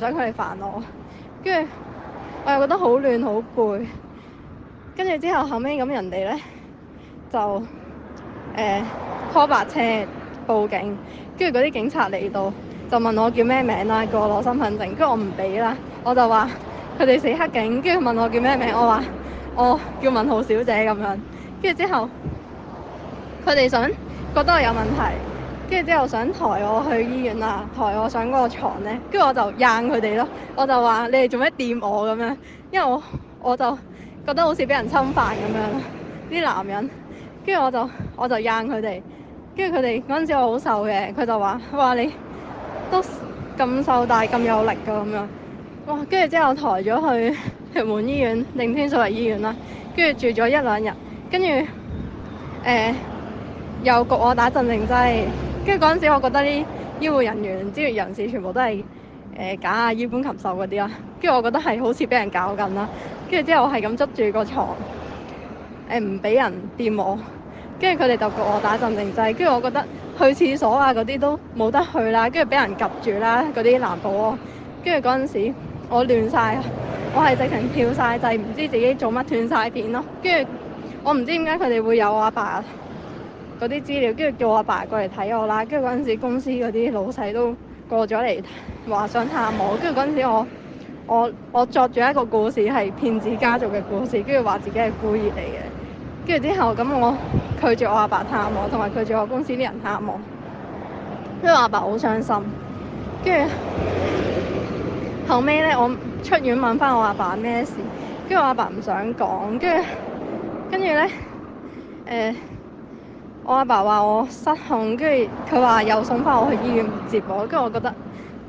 想佢哋煩我，跟住我又覺得好亂好攰，跟住之後後尾咁人哋咧就call 白車報警，跟住嗰啲警察嚟到就問我叫咩名啦，叫我攞身份證，跟住我唔俾啦，我就話佢哋死黑警，跟住問我叫咩名，我話我叫文浩小姐咁樣，跟住之後佢哋覺得我有問題，跟住之後想抬我去醫院啊，抬我上嗰個床咧，跟住我就硬佢哋咯，我就話你哋做咩掂我咁樣，因為我就覺得好似俾人侵犯咁樣，啲男人，跟住我就硬佢哋，跟住佢哋嗰陣時我好瘦嘅，佢就話你都咁瘦但係咁有力㗎咁樣，哇！跟住之後抬咗去屯門醫院定天水圍醫院啦，跟住住咗一兩日，跟住又焗我打鎮靜劑，跟住嗰陣時我覺得啲醫護人員、專業人士全部都係假啊、醫官禽獸嗰啲啦，跟住我覺得係好似俾人搞緊啦，跟住之後我係咁捉住個床，唔俾人掂我，跟住佢哋就焗我打鎮靜劑，跟住我覺得去廁所啊嗰啲都冇得去啦，跟住俾人夾住啦嗰啲男保安，跟住嗰陣時我亂晒，我係直情跳晒掣，唔知自己做乜斷晒片咯，跟住我唔知點解佢哋會有我阿爸嗰啲資料，跟住叫我阿爸過嚟睇我啦，跟住嗰陣時公司嗰啲老細都過咗嚟話想探我，跟住嗰陣時我作咗一個故事係騙子家族嘅故事，跟住話自己係孤兒嚟嘅，跟住之後咁我拒絕我阿爸探我，同埋拒絕我公司啲人探我，因為我阿爸好傷心，跟住後尾咧我出院問翻我阿爸咩事，跟住我阿爸唔想講，跟住咧我阿爸話我失控，跟住佢話又送翻我去醫院接我，跟住我覺得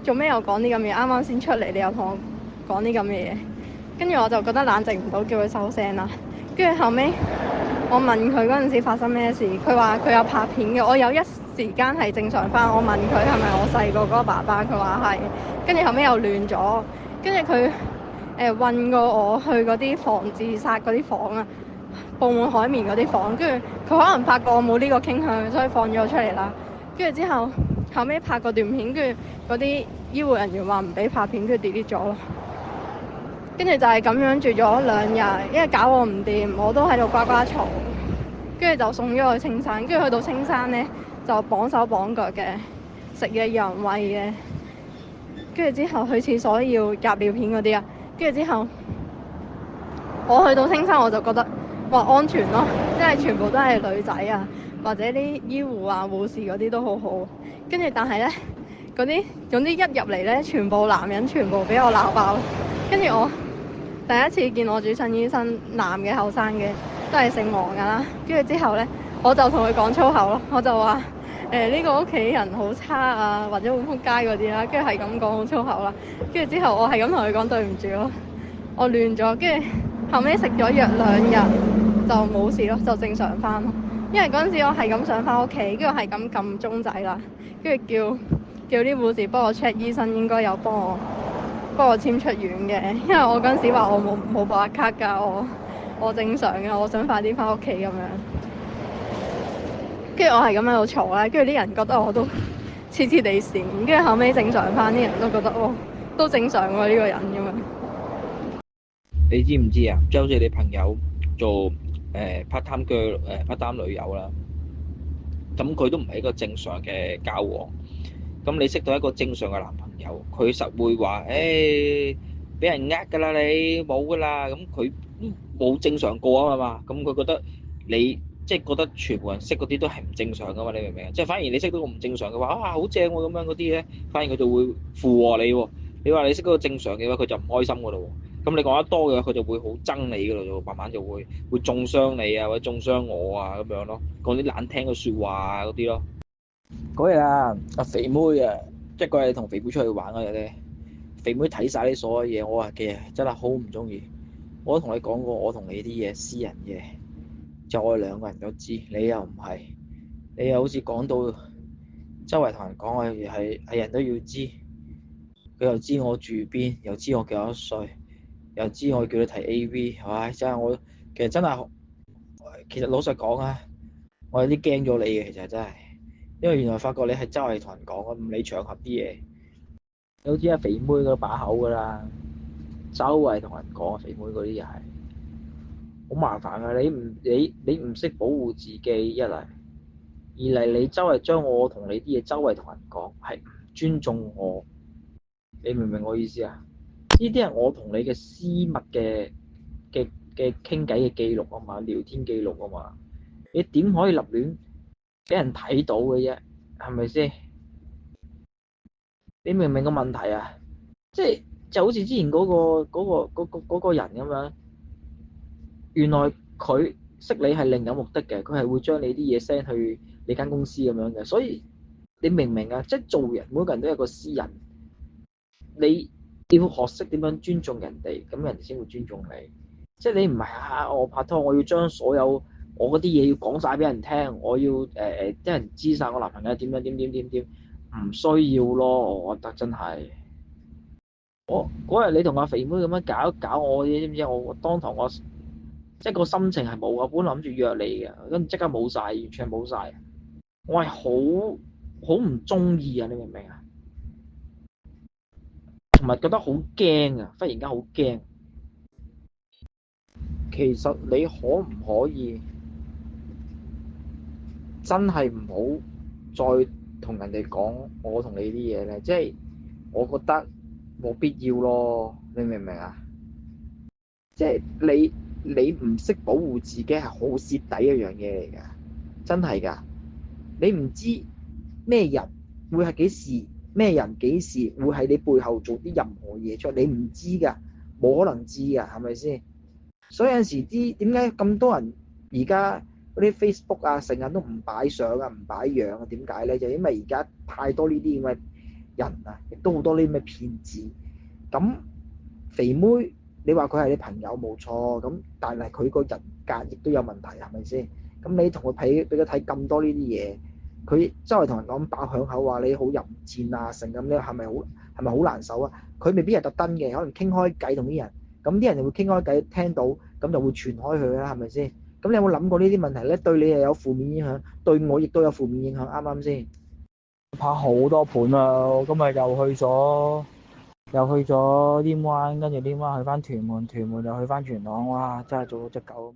做咩又講啲咁嘢？啱啱先出嚟，你又同我講啲咁嘅嘢，跟住我就覺得冷靜唔到，叫佢收聲啦。跟住後尾我問佢嗰陣時發生咩事，佢話佢有拍片嘅，我有一時間係正常翻，我問佢係咪我細個嗰個爸爸，佢話係，跟住後尾又亂咗，跟住佢運過我去嗰啲防自殺嗰啲房啊。布滿海綿嗰啲房，跟住佢可能發覺我冇呢個傾向，所以放咗我出嚟啦。跟住之後尾拍過段片，跟住嗰啲醫護人員話唔俾拍片，跟住 delete 咗咯。跟住就係咁樣住咗2日，因為搞我唔掂，我都喺度呱呱嘈，跟住就送咗去青山，跟住去到青山咧就綁手綁腳嘅，食嘢有人餵嘅，跟住之後去廁所要夾尿片嗰啲啊，跟住之後我去到青山我就覺得哇安全咯，因為全部都係女仔啊，或者啲醫護啊、護士嗰啲都好好。跟住但係咧嗰啲總之一入嚟咧，全部男人全部俾我鬧爆。跟住我第一次見我主診醫生，男嘅後生嘅都係姓黃㗎啦。跟住之後咧，我就同佢講粗口咯，我就話呢個屋企人好差啊，或者好撲街嗰啲啦。跟住係咁講好粗口啦。跟住之後我係咁同佢講對唔住咯，我亂咗。跟住後尾食咗藥2日就冇事咯，就正常翻咯。因為嗰陣時我係咁想翻屋企，跟住係咁撳鐘仔啦，跟住叫啲護士幫我 check，醫生應該有幫我簽出院嘅，因為我嗰陣時話我冇白卡㗎，我正常嘅，我想快啲翻屋企咁樣。跟住我係咁喺度嘈啦，跟住啲人覺得我都黐黐地線，跟住後尾正常翻，啲人都覺得都正常喎呢個人咁樣。你知唔知啊？即係好似你朋友做part time 嘅part time 女友啦，咁佢都唔係一個正常嘅交往。咁你識到一個正常嘅男朋友，佢實會話：誒，俾人呃㗎啦，你冇㗎啦。咁佢冇正常過啊嘛。咁佢覺得你即係覺得全部人識嗰啲都係唔正常㗎嘛？你明唔明啊？即係反而你識到個唔正常嘅話，啊好正喎咁樣嗰啲咧，反而佢就會附和你喎。你話你識嗰個正常嘅話，佢就唔開心㗎咯喎。咁你講得多嘅，佢就會好憎你㗎咯，就慢慢就會中傷你啊，或者中傷我啊咁樣咯，講啲難聽嘅説話啊嗰啲咯。嗰日啊，阿肥妹啊，即係嗰日同肥妹出去玩嗰日咧，肥妹睇晒你所有嘢，我話嘅真係好唔中意。我都同你講過，我同你啲嘢私人嘅，就我哋兩個人都知，你又唔係，你又好似講到周圍同人講嘅嘢係人都要知，佢又知我住邊，又知我幾多歲，又知我叫你睇 AV，唉，真係我其實真係，其實老實講啊，我有啲驚咗你嘅，其實真係，因為原來發覺你係周圍同人講，唔理場合啲嘢。你好似係肥妹嗰把口㗎啦，周圍同人講肥妹嗰啲又係好麻煩㗎。你唔識保護自己一嚟，二嚟你周圍將我同你啲嘢周圍同人講，係唔尊重我。你明唔明我意思啊？呢啲係我同你嘅私密嘅嘅傾偈嘅記錄啊嘛，聊天記錄啊嘛，你點可以立亂俾人睇到嘅啫？係咪先？你明唔明個問題啊？即係就好似之前嗰個人咁樣，原來佢識你係另有目的嘅，佢係會將你啲嘢 send 去你間公司咁樣嘅，所以你明唔明啊？即係做人，每個人都有個私人，你要學識點樣尊重人哋，咁人哋先會尊重你。即係你唔係我拍拖，我要將所有我嗰啲嘢要講晒俾人聽，我要啲人知晒我男朋友點樣點點點點，唔需要咯，我覺得真係。我嗰日你同阿肥妹咁樣搞一搞我，你知唔知？我當堂即係個心情係冇，我本諗住約你嘅，跟住即刻冇晒，完全冇晒。我係好唔中意啊！你明唔明啊？同埋覺得好驚啊！忽然間好驚。其實你可唔可以真係唔好再同人哋講我同你啲嘢咧？即係我覺得冇必要咯。你明唔明啊？即係你唔識保護自己係好蝕底一樣嘢嚟㗎，真係㗎。你唔知咩人會係幾時，咩人幾時會喺你背後做啲任何嘢出嚟，你唔知㗎，冇可能知㗎，係咪先？所以有陣時啲點解咁多人而家嗰啲 Facebook 啊，成日都唔擺相啊，唔擺樣啊？點解咧？就因為而家太多呢啲咁嘅人啊，亦都好多呢啲咁嘅騙子。咁肥妹，你話佢係你朋友冇錯，咁但係佢個人格亦都有問題，係咪先？咁你同佢俾佢睇咁多呢啲嘢，佢周圍同人講爆響口話你好淫賤啊，成咁咧，係咪好難受啊？佢未必係特登嘅，可能傾開偈同啲人，咁啲人就會傾開偈，聽到咁就會傳開佢啦，係咪先？咁你有冇諗過呢啲問題咧？對你又有負面影響，對我亦都有負面影響，啱啱先？拍好多盤啊！我今日又去咗稔灣，跟住稔灣去翻屯門，屯門又去翻元朗，哇！真係做到隻狗。